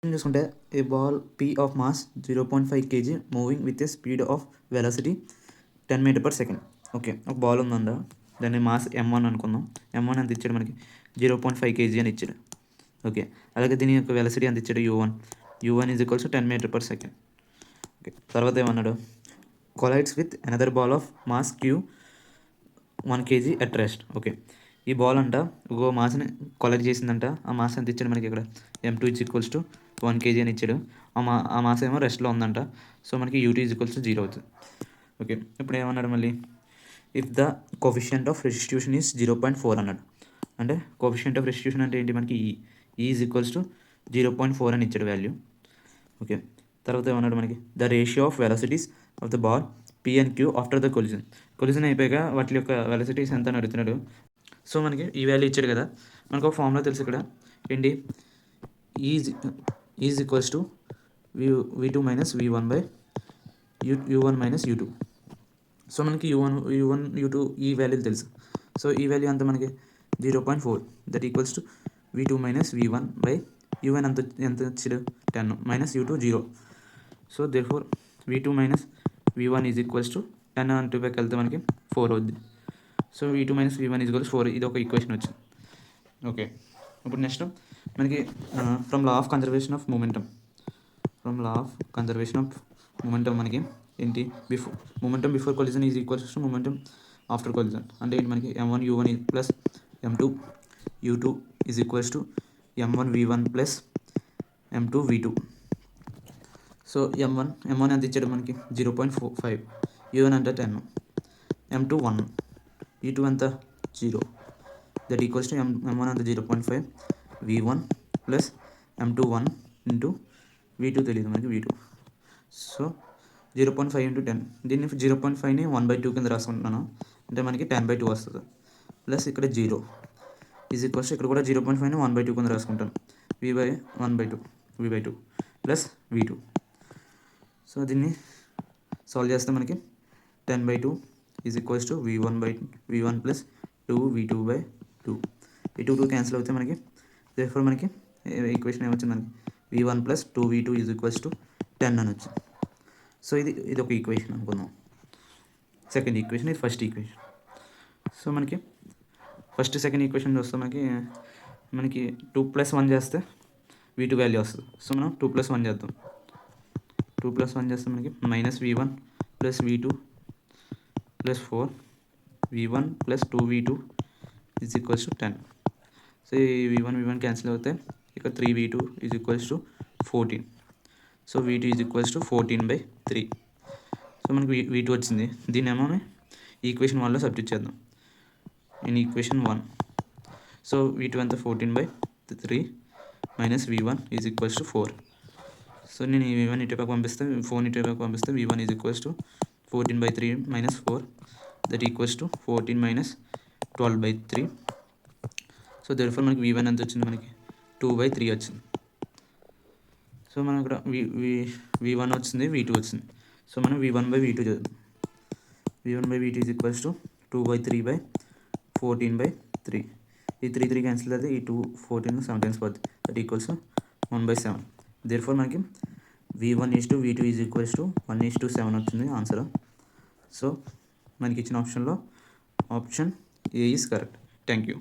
చూసుకుంటే a ball p of mass 0.5 kg moving with a speed of velocity 10 metre per second. Okay, ఒక ball ఉందంట, దాన్ని mass m1 అనుకుందాం. m1 ఎంత ఇచ్చాడు మనకి? 0.5 kg అని ఇచ్చాడు. ఓకే, అలాగే దీని యొక్క వెలాసిటీ ఎంత ఇచ్చాడు? u1 is equals 10 metre per second. Okay, తర్వాత ఏమన్నాడు? Collides with another ball of mass q 1 kg at rest. Okay, ఈ బాల్ అంట ఒక మాస్ని కొలైడ్ చేసిందంట. ఆ మాస్ ఎంత ఇచ్చాడు మనకి? ఇక్కడ m2 is equals to 1 kg అని ఇచ్చాడు. ఆ మాస్ ఏమో రెస్ట్లో ఉందంట. సో మనకి ut ఈజ్ ఈక్వల్స్ టు 0 అవుతుంది. ఓకే, ఇప్పుడు ఏమన్నాడు మళ్ళీ? If the coefficient of restitution is 0.4 అన్నాడు. అంటే కోఫిషియంట్ ఆఫ్ రెస్టిట్యూషన్ అంటే ఏంటి? మనకి ఈ ఈజ్ ఈక్వల్స్ టు 0.4 అని ఇచ్చాడు వాల్యూ. ఓకే, తర్వాత ఏమన్నాడు మనకి? The ratio of velocities of the ball p and q after the collision అయిపోయాక వాటి యొక్క వెలాసిటీస్ ఎంత అని అడుగుతున్నాడు. సో మనకి ఈ వాల్యూ ఇచ్చాడు కదా, మనకు ఒక ఫార్ములా తెలుసు ఇక్కడ. ఏంటి? Is equals to v2 minus v1 by u1 minus u2. So మనకి u1 u2 ఈ వాల్యూలు తెలుసు. సో ఈ వాల్యూ అంతా మనకి 0.4, that equals to v2 minus v1 by u1 ఎంత ఇచ్చాడు? 10 minus u2 0. So therefore v2 minus v1 is equals to 10 అంటూ back వెళ్తే మనకి 4 అవుద్ది. So v2 minus v1 is equals 4. ఇది ఒక ఈక్వేషన్ వచ్చింది. ఓకే, ఇప్పుడు నెక్స్ట్ మనకి from law of conservation of momentum. మనకి ఏంటి? Momentum before collision is equals to momentum after collision. అంటే ఏంటి మనకి? m1 u1 plus m2 u2 is equals to m1 v1 plus m2 v2. So m1 ఎంత ఇచ్చాడు మనకి? 0.45, u1 అంటే 10, m2 1, u2 ఎంత? 0. దట్ ఈక్వల్స్ టు m1 అంత 0.5 v1 plus m2 1 into v2 తెలియదు మనకి v2. So 0.5 into 10. దీన్ని 0.5ని 1/2 కింద రాసుకుంటున్నాను. అంటే మనకి 10/2 వస్తుంది. ప్లస్ ఇక్కడ 0 ఈజ్ ఈక్వల్స్ ఇక్కడ కూడా 0.5ని 1/2 కింద రాసుకుంటాను. v/2 plus v2. సో దీన్ని సాల్వ్ చేస్తే మనకి 10/2 is equals to v1 plus 2v2/2. ఈ 2 క్యాన్సిల్ అవుతే మనకి దేర్ఫోర్ మనకి ఈక్వేషన్ ఏమొచ్చింది? మనకి v1 plus 2v2 is equals to 10 అని వచ్చింది. సో ఇది ఒక ఈక్వేషన్ అనుకుందాం. సెకండ్ ఈక్వేషన్, ఇది ఫస్ట్ ఈక్వేషన్. సో మనకి ఫస్ట్ సెకండ్ ఈక్వేషన్ వస్తే మనకి 2 + 1 చేస్తే v2 వాల్యూ వస్తుంది. సో మనం 2 + 1 చేద్దాం. 2 + 1 చేస్తే మనకి minus v1 plus v2 plus 4 v1 plus 2v2 is equals to 10. So ఈ v1 క్యాన్సిల్ అవుతే ఇక్కడ 3v2 is equals to 14. So v2 is equals to 14/3. So మనకి v2 వచ్చింది. దీన్ని ఏమో ఈక్వేషన్ 1లో సబ్స్టిట్యూట్ చేద్దాం. ఇన్ ఈక్వేషన్ 1, సో v2 ఎంత? 14/3 minus v1 is equals to 4. So నేను ఈ v1 ఇటువైపు పంపిస్తే 4 ఇటువైపు పంపిస్తే v1 is equals to 14/3 minus 4, that equals to 14 minus 12/3. So therefore మనకి v1 ఎంత వచ్చింది? మనకి 2/3 వచ్చింది. సో మనం ఇక్కడ v1 వచ్చింది, v2 వచ్చింది. సో మనం v1/v2 చదువుతాం. v1/v2 is equals to 2/3/14/3. ఈ 3 క్యాన్సిల్ అయితే ఈ 2 14 7 టైమ్స్ పోతుంది. That equals 1/7. దేర్ఫోర్ మనకి v1:v2 ఈజ్ ఈక్వల్స్ టు 1:7 వచ్చింది ఆన్సర్. సో మనకి ఇచ్చిన ఆప్షన్లో option A is correct. Thank you.